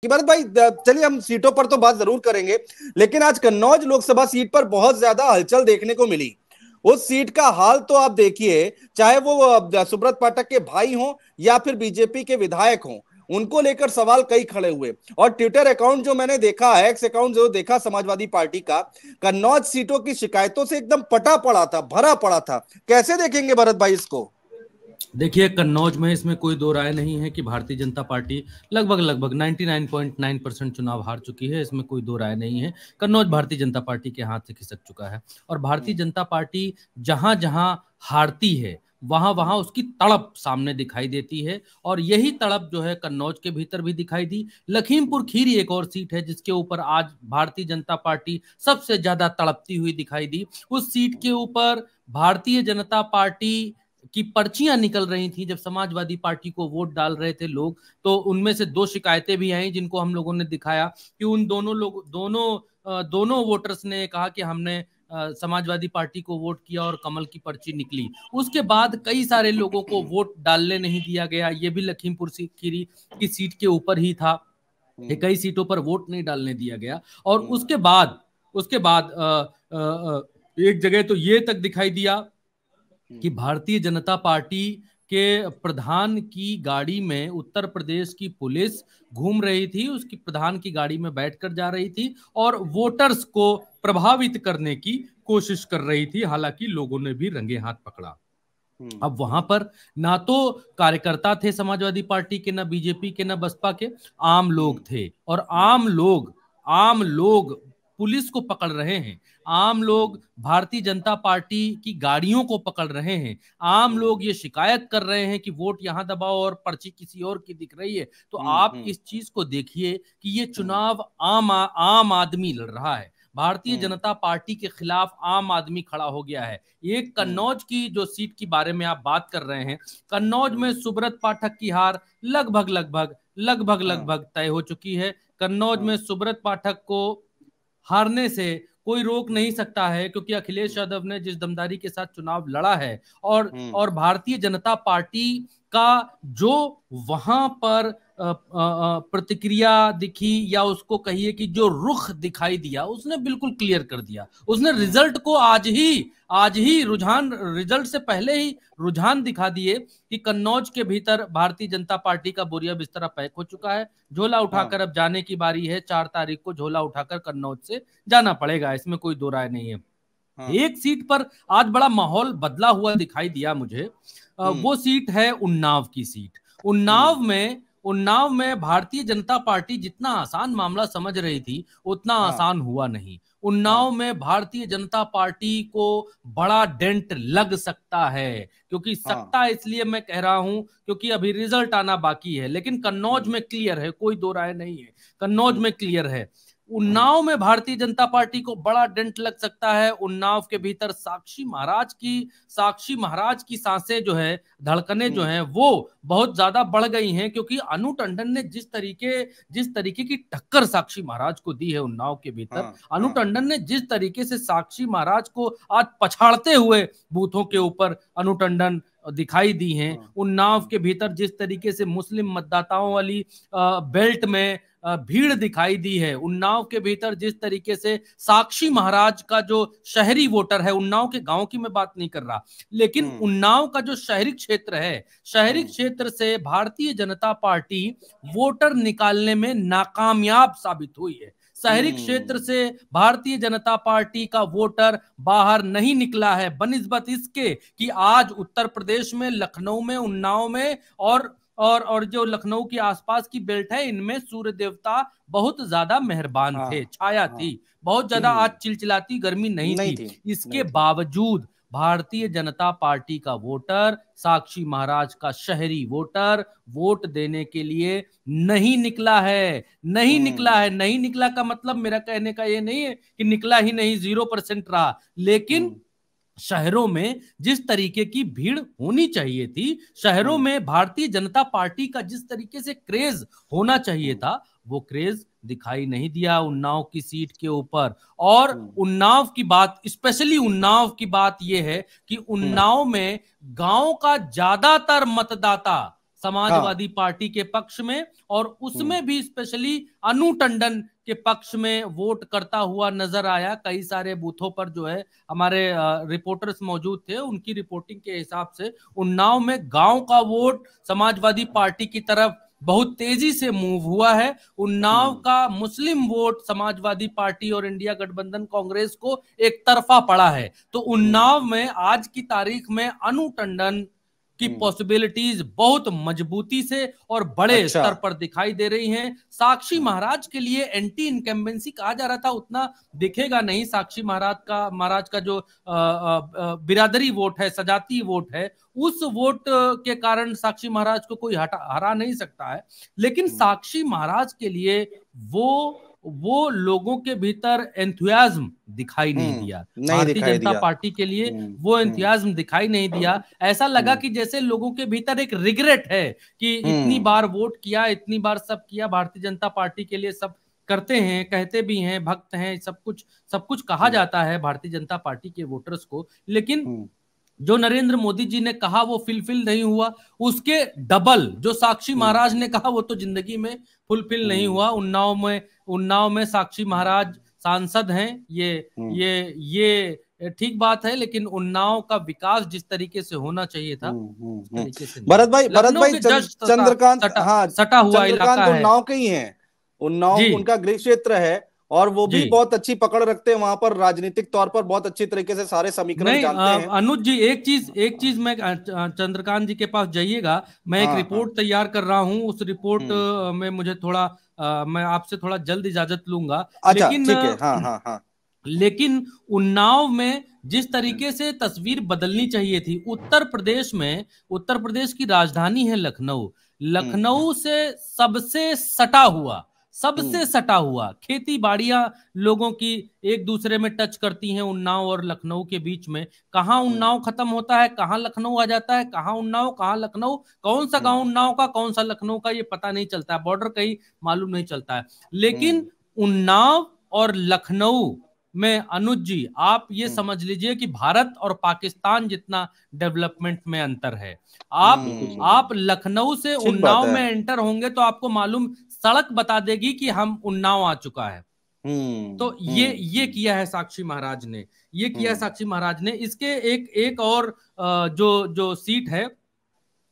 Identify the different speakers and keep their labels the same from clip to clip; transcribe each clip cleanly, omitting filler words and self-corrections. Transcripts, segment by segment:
Speaker 1: कि भरत भाई, चलिए हम सीटों पर तो बात जरूर करेंगे, लेकिन आज कन्नौज लोकसभा सीट पर बहुत ज्यादा हलचल देखने को मिली। उस सीट का हाल तो आप देखिए, चाहे वो सुब्रत पाठक के भाई हों या फिर बीजेपी के विधायक हों, उनको लेकर सवाल कई खड़े हुए। और ट्विटर अकाउंट जो मैंने देखा है, एक्स अकाउंट जो देखा समाजवादी पार्टी का, कन्नौज सीटों की शिकायतों से एकदम पटा पड़ा था, भरा पड़ा था। कैसे देखेंगे भरत भाई इसको?
Speaker 2: देखिए, कन्नौज में इसमें कोई दो राय नहीं है कि भारतीय जनता पार्टी लगभग लगभग 99.9% चुनाव हार चुकी है। इसमें कोई दो राय नहीं है। कन्नौज भारतीय जनता पार्टी के हाथ से खिसक चुका है और भारतीय जनता पार्टी जहां जहां हारती है वहां वहां उसकी तड़प सामने दिखाई देती है। और यही तड़प जो है कन्नौज के भीतर भी दिखाई दी। लखीमपुर खीरी एक और सीट है जिसके ऊपर आज भारतीय जनता पार्टी सबसे ज्यादा तड़पती हुई दिखाई दी। उस सीट के ऊपर भारतीय जनता पार्टी की पर्चियां निकल रही थी जब समाजवादी पार्टी को वोट डाल रहे थे लोग, तो उनमें से दो शिकायतें भी आई जिनको हम लोगों ने दिखाया कि उन दोनों वोटर्स ने कहा कि हमने समाजवादी पार्टी को वोट किया और कमल की पर्ची निकली। उसके बाद कई सारे लोगों को वोट डालने नहीं दिया गया। ये भी लखीमपुर खीरी की सीट के ऊपर ही था। कई सीटों पर वोट नहीं डालने दिया गया। और उसके बाद एक जगह तो ये तक दिखाई दिया कि भारतीय जनता पार्टी के प्रधान की गाड़ी में उत्तर प्रदेश की पुलिस घूम रही थी। उसकी प्रधान की गाड़ी में बैठकर जा रही थी और वोटर्स को प्रभावित करने की कोशिश कर रही थी। हालांकि लोगों ने भी रंगे हाथ पकड़ा। अब वहां पर ना तो कार्यकर्ता थे समाजवादी पार्टी के, ना बीजेपी के, ना बसपा के, आम लोग थे। और आम लोग पुलिस को पकड़ रहे हैं। आम लोग भारतीय जनता पार्टी की गाड़ियों को पकड़ रहे हैं। आम लोग ये शिकायत कर रहे हैं कि वोट यहां दबाओ और पर्ची किसी और की दिख रही है। तो आप इस चीज को देखिए कि ये चुनाव आम आदमी लड़ रहा है। भारतीय जनता पार्टी के खिलाफ आम आदमी खड़ा हो गया है। एक कन्नौज की जो सीट की बारे में आप बात कर रहे हैं, कन्नौज में सुब्रत पाठक की हार लगभग तय हो चुकी है। कन्नौज में सुब्रत पाठक को हारने से कोई रोक नहीं सकता है, क्योंकि अखिलेश यादव ने जिस दमदारी के साथ चुनाव लड़ा है और भारतीय जनता पार्टी का जो वहां पर प्रतिक्रिया दिखी, या उसको कहिए कि जो रुख दिखाई दिया, उसने बिल्कुल क्लियर कर दिया। उसने रिजल्ट को आज ही रिजल्ट से पहले ही रुझान दिखा दिए कि कन्नौज के भीतर भारतीय जनता पार्टी का बोरिया बिस्तरा पैक हो चुका है। झोला उठाकर अब जाने की बारी है। 4 तारीख को झोला उठाकर कन्नौज से जाना पड़ेगा, इसमें कोई दो राय नहीं है। एक सीट पर आज बड़ा माहौल बदला हुआ दिखाई दिया मुझे। वो सीट है उन्नाव की सीट। उन्नाव में भारतीय जनता पार्टी जितना आसान मामला समझ रही थी उतना आसान हुआ नहीं। उन्नाव में भारतीय जनता पार्टी को बड़ा डेंट लग सकता है, क्योंकि सकता इसलिए मैं कह रहा हूं क्योंकि अभी रिजल्ट आना बाकी है। लेकिन कन्नौज में क्लियर है, कोई दो राय नहीं है, कन्नौज में क्लियर है। उन्नाव में भारतीय जनता पार्टी को बड़ा डेंट लग सकता है। उन्नाव के भीतर साक्षी महाराज की सांसें जो है, धड़कनें जो हैं, वो बहुत ज्यादा बढ़ गई हैं, क्योंकि अनु टंडन ने जिस तरीके की टक्कर साक्षी महाराज को दी है उन्नाव के भीतर, अनु टंडन ने जिस तरीके से साक्षी महाराज को आज पछाड़ते हुए बूथों के ऊपर अनु टंडन दिखाई दी हैं। उन्नाव के भीतर जिस तरीके से मुस्लिम मतदाताओं वाली बेल्ट में भीड़ दिखाई दी है, उन्नाव के भीतर जिस तरीके से साक्षी महाराज का जो शहरी वोटर है, उन्नाव के गांव की मैं बात नहीं कर रहा, लेकिन उन्नाव का जो शहरी क्षेत्र है, शहरी क्षेत्र से भारतीय जनता पार्टी वोटर निकालने में नाकामयाब साबित हुई है। शहरी क्षेत्र से भारतीय जनता पार्टी का वोटर बाहर नहीं निकला है, बनिस्बत इसके कि आज उत्तर प्रदेश में, लखनऊ में, उन्नाव में और जो लखनऊ के आसपास की बेल्ट है, इनमें सूर्य देवता बहुत ज्यादा मेहरबान थे, छाया थी, बहुत ज्यादा आज चिलचिलाती गर्मी नहीं थी। इसके बावजूद भारतीय जनता पार्टी का वोटर, साक्षी महाराज का शहरी वोटर, वोट देने के लिए नहीं निकला है। नहीं निकला का मतलब मेरा कहने का ये नहीं है कि निकला ही नहीं, 0% रहा। लेकिन शहरों में जिस तरीके की भीड़ होनी चाहिए थी, शहरों में भारतीय जनता पार्टी का जिस तरीके से क्रेज होना चाहिए था, वो क्रेज दिखाई नहीं दिया उन्नाव की सीट के ऊपर। और उन्नाव की बात, स्पेशली उन्नाव की बात यह है कि उन्नाव में गांव का ज्यादातर मतदाता समाजवादी पार्टी के पक्ष में, और उसमें भी स्पेशली अनु टंडन के पक्ष में वोट करता हुआ नजर आया। कई सारे बूथों पर जो है हमारे रिपोर्टर्स मौजूद थे, उनकी रिपोर्टिंग के हिसाब से उन्नाव में गांव का वोट समाजवादी पार्टी की तरफ बहुत तेजी से मूव हुआ है। उन्नाव का मुस्लिम वोट समाजवादी पार्टी और इंडिया गठबंधन कांग्रेस को एक तरफा पड़ा है। तो उन्नाव में आज की तारीख में अनु टंडन की पॉसिबिलिटीज बहुत मजबूती से और बड़े स्तर पर दिखाई दे रही हैं। साक्षी महाराज के लिए एंटी इनकम्बेंसी कहा जा रहा था, उतना दिखेगा नहीं। साक्षी महाराज का जो बिरादरी वोट है, सजाती वोट है, उस वोट के कारण साक्षी महाराज को कोई हरा नहीं सकता है। लेकिन साक्षी महाराज के लिए वो लोगों के भीतर एंथुसियाज्म दिखाई नहीं दिया। भारतीय जनता पार्टी के लिए वो एंथुसियाज्म दिखाई नहीं दिया। ऐसा लगा कि जैसे लोगों के भीतर एक रिग्रेट है कि इतनी बार वोट किया, इतनी बार सब किया, भारतीय जनता पार्टी के लिए सब करते हैं, कहते भी हैं, भक्त हैं, सब कुछ कहा जाता है भारतीय जनता पार्टी के वोटर्स को, लेकिन जो नरेंद्र मोदी जी ने कहा वो फुलफिल नहीं हुआ। उसके डबल जो साक्षी महाराज ने कहा वो तो जिंदगी में फुलफिल नहीं हुआ। उन्नाव में साक्षी महाराज सांसद हैं, ये ठीक बात है, लेकिन उन्नाव का विकास जिस तरीके से होना चाहिए था उस तरीके से
Speaker 1: भरत भाई चंद्रकांत
Speaker 2: सटा हुआ इलाका है।
Speaker 1: उन्नाव के ही हैं, उन्नाव उनका गृह क्षेत्र है और वो भी बहुत अच्छी पकड़ रखते हैं वहां पर, राजनीतिक तौर पर बहुत अच्छी तरीके से सारे समीकरण जानते हैं।
Speaker 2: अनुज जी एक चीज मैं चंद्रकांत जी के पास जाइएगा, मैं एक रिपोर्ट तैयार कर रहा हूं, उस रिपोर्ट में मुझे थोड़ा मैं आपसे थोड़ा जल्द इजाजत लूंगा।
Speaker 1: अच्छा,
Speaker 2: लेकिन
Speaker 1: ठीक है,
Speaker 2: लेकिन उन्नाव में जिस तरीके से तस्वीर बदलनी चाहिए थी, उत्तर प्रदेश की राजधानी है लखनऊ से सबसे सटा हुआ खेती बाड़ियां लोगों की एक दूसरे में टच करती हैं। उन्नाव और लखनऊ के बीच में कहां उन्नाव खत्म होता है, कहां लखनऊ आ जाता है, कहां उन्नाव कहां लखनऊ, कौन सा गांव उन्नाव का कौन सा लखनऊ का ये पता नहीं चलता है, बॉर्डर कहीं मालूम नहीं चलता है। लेकिन उन्नाव और लखनऊ में अनुज जी आप ये समझ लीजिए कि भारत और पाकिस्तान जितना डेवलपमेंट में अंतर है। आप लखनऊ से उन्नाव में एंटर होंगे तो आपको मालूम, सड़क बता देगी कि हम उन्नाव आ चुका है। तो ये किया है साक्षी महाराज ने। इसके एक और जो सीट है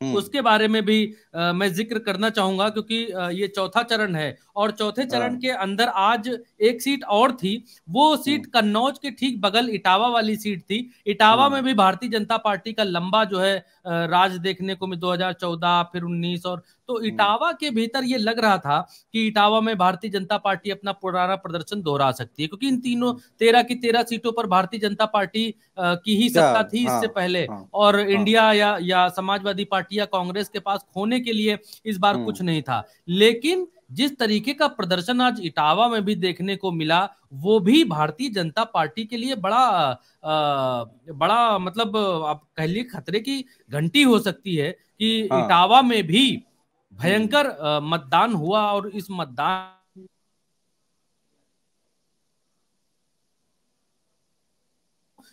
Speaker 2: उसके बारे में भी मैं जिक्र करना चाहूंगा, क्योंकि ये चौथा चरण है और चौथे चरण के अंदर आज एक सीट और थी। वो सीट कन्नौज के ठीक बगल इटावा वाली सीट थी। इटावा में भी भारतीय जनता पार्टी का लंबा जो है राज देखने को 2014 फिर 19, और तो इटावा के भीतर ये लग रहा था कि इटावा में भारतीय जनता पार्टी अपना पुराना प्रदर्शन दोहरा सकती है, क्योंकि इन तीनों 13 की 13 सीटों पर भारतीय जनता पार्टी की ही सत्ता थी इससे पहले, और इंडिया या समाजवादी पार्टी या कांग्रेस के पास खोने के लिए इस बार कुछ नहीं था। लेकिन जिस तरीके का प्रदर्शन आज इटावा में भी देखने को मिला, वो भी भारतीय जनता पार्टी के लिए बड़ा मतलब आप कह लीजिए खतरे की घंटी हो सकती है कि इटावा में भी भयंकर मतदान हुआ। और इस मतदान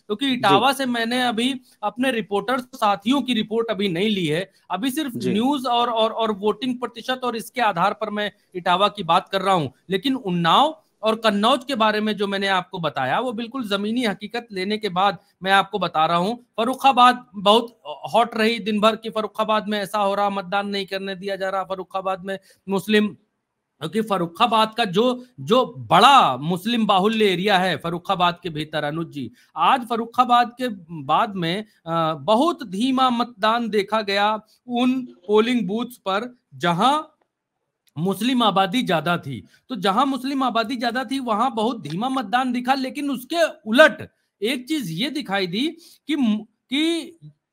Speaker 2: क्योंकि इटावा से मैंने अभी अपने रिपोर्टर साथियों की रिपोर्ट अभी नहीं ली है, अभी सिर्फ न्यूज और वोटिंग प्रतिशत और इसके आधार पर मैं इटावा की बात कर रहा हूं। लेकिन उन्नाव और कन्नौज के बारे में जो मैंने आपको बताया वो बिल्कुल जमीनी हकीकत लेने के बाद मैं आपको बता रहा हूं। फर्रुखाबाद बहुत हॉट रही दिन भर की, फर्रुखाबाद में ऐसा हो रहा, मतदान नहीं करने दिया जा रहा फर्रुखाबाद में मुस्लिम, क्योंकि फर्रुखाबाद का जो बड़ा मुस्लिम बाहुल्य एरिया है फर्रुखाबाद के भीतर अनुज जी, आज फर्रुखाबाद के बाद में बहुत धीमा मतदान देखा गया उन पोलिंग बूथ्स पर जहां मुस्लिम आबादी ज्यादा थी। तो जहां मुस्लिम आबादी ज्यादा थी वहां बहुत धीमा मतदान दिखा। लेकिन उसके उलट एक चीज ये दिखाई दी कि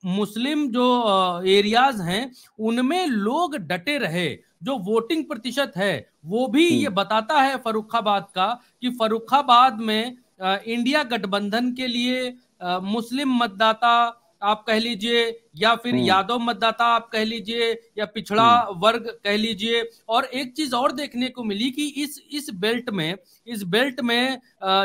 Speaker 2: मुस्लिम जो एरियाज हैं उनमें लोग डटे रहे। जो वोटिंग प्रतिशत है वो भी ये बताता है फर्रुखाबाद का कि फर्रुखाबाद में इंडिया गठबंधन के लिए मुस्लिम मतदाता आप कह लीजिए या फिर यादव मतदाता आप कह लीजिए या पिछड़ा वर्ग कह लीजिए। और एक चीज और देखने को मिली कि इस बेल्ट में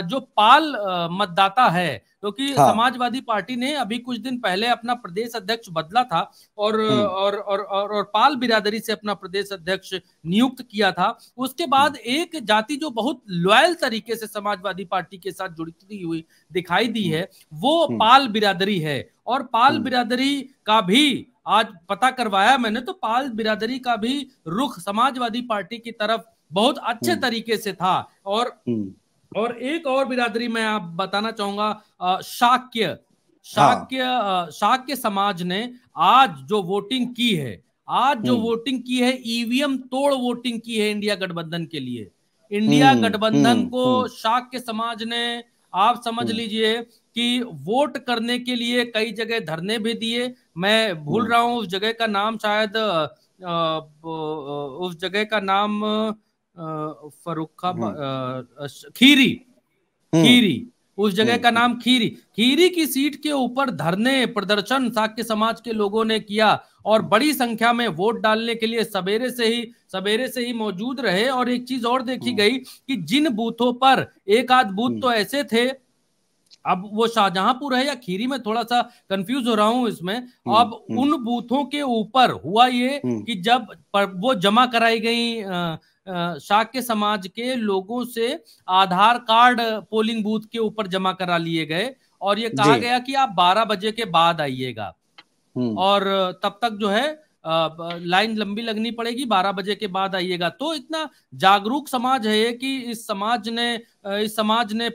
Speaker 2: जो पाल मतदाता है, क्योंकि समाजवादी पार्टी ने अभी कुछ दिन पहले अपना प्रदेश अध्यक्ष बदला था और पाल बिरादरी से अपना प्रदेश अध्यक्ष नियुक्त किया था। उसके बाद एक जाति जो बहुत लॉयल तरीके से समाजवादी पार्टी के साथ जुड़ती हुई दिखाई दी है, वो पाल बिरादरी है। और पाल बिरादरी का भी आज पता करवाया मैंने, तो पाल बिरादरी का भी रुख समाजवादी पार्टी की तरफ बहुत अच्छे तरीके से था। और एक और बिरादरी मैं आप बताना चाहूंगा, शाक्य समाज ने आज जो वोटिंग की है, ईवीएम तोड़ वोटिंग की है इंडिया गठबंधन के लिए। इंडिया गठबंधन को शाक्य समाज ने, आप समझ लीजिए कि वोट करने के लिए कई जगह धरने भी दिए। मैं भूल रहा हूं उस जगह का नाम, शायद उस जगह का नाम खीरी, उस जगह का नाम खीरी की सीट के ऊपर धरने प्रदर्शन शाक्य समाज के लोगों ने किया और बड़ी संख्या में वोट डालने के लिए सवेरे से ही मौजूद रहे। और एक चीज और देखी गई कि जिन बूथों पर, एक आध बूथ तो ऐसे थे, अब वो शाहजहांपुर है या खीरी में थोड़ा सा कंफ्यूज हो रहा हूं इसमें। अब उन बूथों के ऊपर हुआ ये कि जब वो जमा कराई गई शाक्य समाज के लोगों से आधार कार्ड पोलिंग बूथ के ऊपर जमा करा लिए गए और ये कहा गया कि आप 12 बजे के बाद आइएगा और तब तक जो है लाइन लंबी लगनी पड़ेगी, 12 बजे के बाद आइएगा। तो इतना जागरूक समाज है कि इस समाज ने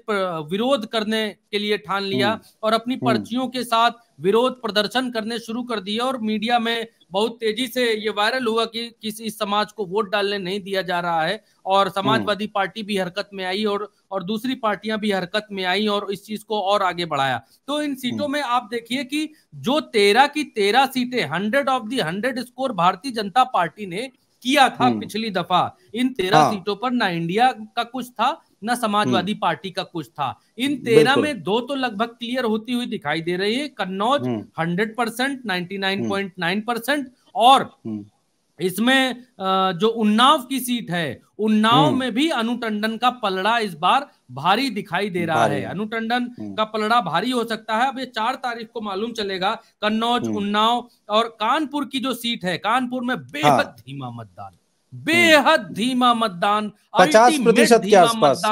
Speaker 2: विरोध करने के लिए ठान लिया और अपनी पर्चियों के साथ विरोध प्रदर्शन करने शुरू कर दिए। और मीडिया में बहुत तेजी से ये वायरल हुआ कि इस समाज को वोट डालने नहीं दिया जा रहा है। और समाजवादी पार्टी भी हरकत में आई और दूसरी पार्टियां भी हरकत में आई और इस चीज को और आगे बढ़ाया। तो इन सीटों में आप देखिए कि जो 13 की 13 सीटें 100 of the 100 score Bharatiya Janata party ने किया था पिछली दफा, इन 13 सीटों पर ना इंडिया का कुछ था ना समाजवादी पार्टी का कुछ था। इन 13 में 2 तो लगभग क्लियर होती हुई दिखाई दे रही है, कन्नौज 100%, 99.9%। और इसमें जो उन्नाव की सीट है, उन्नाव में भी अनु टंडन का पलड़ा इस बार भारी दिखाई दे रहा है। अनु टंडन का पलड़ा भारी हो सकता है। अब ये 4 तारीख को मालूम चलेगा। कन्नौज, उन्नाव और कानपुर की जो सीट है, कानपुर में बेहद धीमा मतदान,
Speaker 1: 50% के आसपास,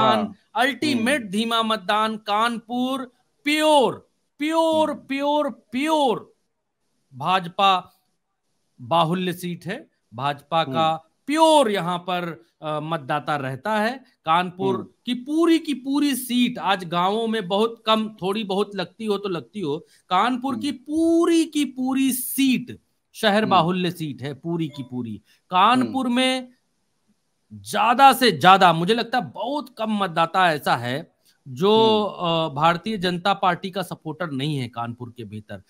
Speaker 2: अल्टीमेट धीमा मतदान। कानपुर प्योर भाजपा बाहुल्य सीट है। भाजपा का प्योर यहां पर मतदाता रहता है। कानपुर की पूरी सीट आज गांवों में बहुत कम, थोड़ी बहुत लगती हो। कानपुर की पूरी सीट शहर बाहुल्य सीट है, पूरी की पूरी। कानपुर में ज्यादा से ज्यादा मुझे लगता है बहुत कम मतदाता ऐसा है जो भारतीय जनता पार्टी का सपोर्टर नहीं है। कानपुर के भीतर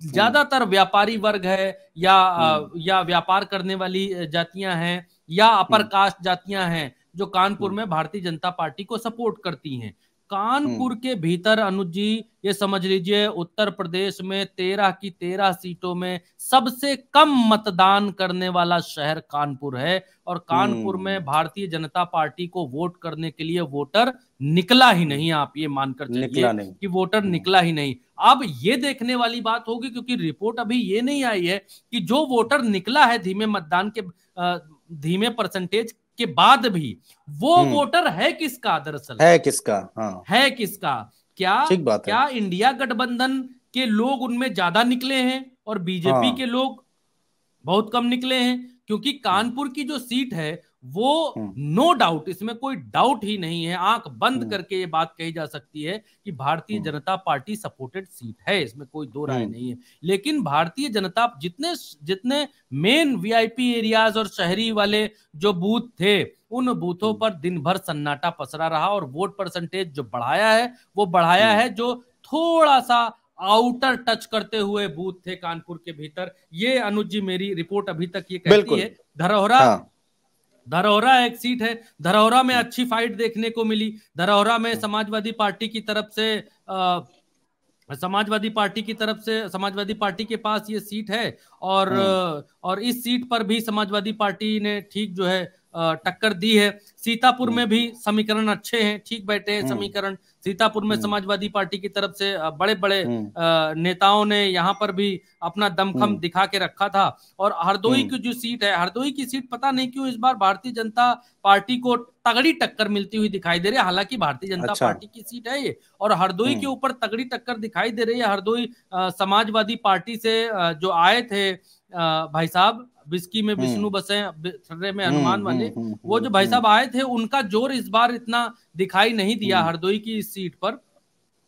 Speaker 2: ज्यादातर व्यापारी वर्ग है या व्यापार करने वाली जातियां हैं या अपर कास्ट जातियां हैं जो कानपुर में भारतीय जनता पार्टी को सपोर्ट करती हैं। कानपुर के भीतर अनुज जी ये समझ लीजिए उत्तर प्रदेश में 13 की 13 सीटों में सबसे कम मतदान करने वाला शहर कानपुर है। और कानपुर में भारतीय जनता पार्टी को वोट करने के लिए वोटर निकला ही नहीं। आप ये मानकर चलिए कि वोटर निकला ही नहीं। अब ये देखने वाली बात होगी, क्योंकि रिपोर्ट अभी ये नहीं आई है कि जो वोटर निकला है धीमे मतदान के धीमे परसेंटेज के बाद भी, वो वोटर है किसका, दरअसल
Speaker 1: है किसका,
Speaker 2: है किसका। क्या इंडिया गठबंधन के लोग उनमें ज्यादा निकले हैं और बीजेपी के लोग बहुत कम निकले हैं? क्योंकि कानपुर की जो सीट है वो नो डाउट, इसमें कोई डाउट ही नहीं है, आंख बंद करके ये बात कही जा सकती है कि Bharatiya Janata party supported seat है, इसमें कोई दो राय नहीं है। लेकिन भारतीय जनता जितने मेन वीआईपी एरियाज और शहरी वाले जो बूथ थे, उन बूथों पर दिन भर सन्नाटा पसरा रहा और वोट परसेंटेज जो बढ़ाया है वो बढ़ाया है जो थोड़ा सा आउटर टच करते हुए बूथ थे कानपुर के भीतर। ये अनुज जी मेरी रिपोर्ट अभी तक ये कहती है। धरौरा एक सीट है, धरौरा में अच्छी फाइट देखने को मिली। धरौरा में समाजवादी पार्टी की तरफ से समाजवादी पार्टी की तरफ से, समाजवादी पार्टी के पास ये सीट है, और इस सीट पर भी समाजवादी पार्टी ने ठीक जो है टक्कर दी है। सीतापुर में भी समीकरण अच्छे हैं, ठीक बैठे हैं समीकरण। सीतापुर में समाजवादी पार्टी की तरफ से बड़े बड़े नेताओं ने यहाँ पर भी अपना दमखम दिखा के रखा था। और हरदोई की जो सीट है, हरदोई की सीट पता नहीं क्यों इस बार भारतीय जनता पार्टी को तगड़ी टक्कर मिलती हुई दिखाई दे रही है। हालांकि भारतीय जनता पार्टी की सीट है ये, और हरदोई के ऊपर तगड़ी टक्कर दिखाई दे रही है। हरदोई समाजवादी पार्टी से जो आए थे भाई साहब, बिस्की में विष्णु बसे, छर्रे में हनुमान वाले, वो जो भाई साहब आए थे, उनका जोर इस बार इतना दिखाई नहीं दिया हरदोई की इस सीट पर।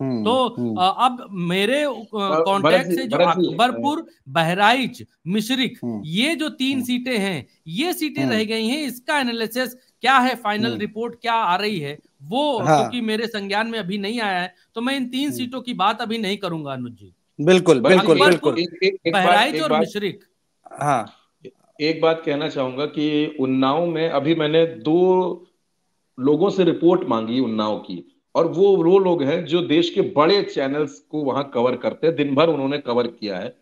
Speaker 2: तो अब मेरे कांटेक्ट से जो अकबरपुर, बहराइच, मिश्रिख, ये जो 3 सीटें हैं, ये सीटें रह गई हैं। इसका एनालिसिस क्या है, फाइनल रिपोर्ट क्या आ रही है वो, क्योंकि मेरे संज्ञान में अभी नहीं आया है, तो मैं इन 3 सीटों की बात अभी नहीं करूंगा अनुज जी।
Speaker 1: बिल्कुल बिल्कुल बिल्कुल।
Speaker 2: बहराइच और मिश्रिख।
Speaker 3: हाँ, एक बात कहना चाहूंगा कि उन्नाव में अभी मैंने 2 लोगों से रिपोर्ट मांगी उन्नाव की, और वो लोग हैं जो देश के बड़े चैनल्स को वहां कवर करते हैं, दिन भर उन्होंने कवर किया है,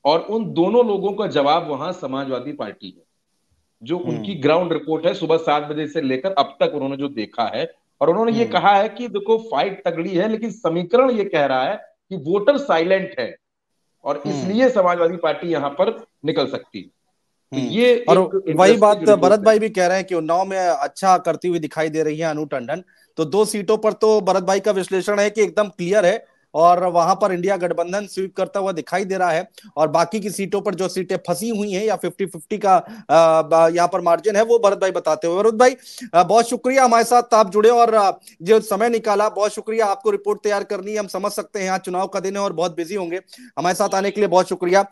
Speaker 3: और उन दोनों लोगों का जवाब वहां समाजवादी पार्टी है। जो उनकी ग्राउंड रिपोर्ट है, सुबह 7 बजे से लेकर अब तक उन्होंने जो देखा है, और उन्होंने ये कहा है कि देखो फाइट तगड़ी है, लेकिन समीकरण ये कह रहा है कि वोटर साइलेंट है, और इसलिए समाजवादी पार्टी यहां पर निकल सकती है। तो ये
Speaker 1: और वही बात भरत भाई भी कह रहे हैं कि उन्नाव में अच्छा करती हुई दिखाई दे रही है अनु टंडन। तो 2 सीटों पर तो भरत भाई का विश्लेषण है कि एकदम क्लियर है, और वहां पर इंडिया गठबंधन स्वीप करता हुआ दिखाई दे रहा है। और बाकी की सीटों पर जो सीटें फंसी हुई हैं या 50-50 का यहाँ पर मार्जिन है, वो भरत भाई बताते हुए। भरत भाई बहुत शुक्रिया हमारे साथ आप जुड़े और जो समय निकाला, बहुत शुक्रिया। आपको रिपोर्ट तैयार करनी है, हम समझ सकते हैं, यहाँ चुनाव का दिन है और बहुत बिजी होंगे। हमारे साथ आने के लिए बहुत शुक्रिया।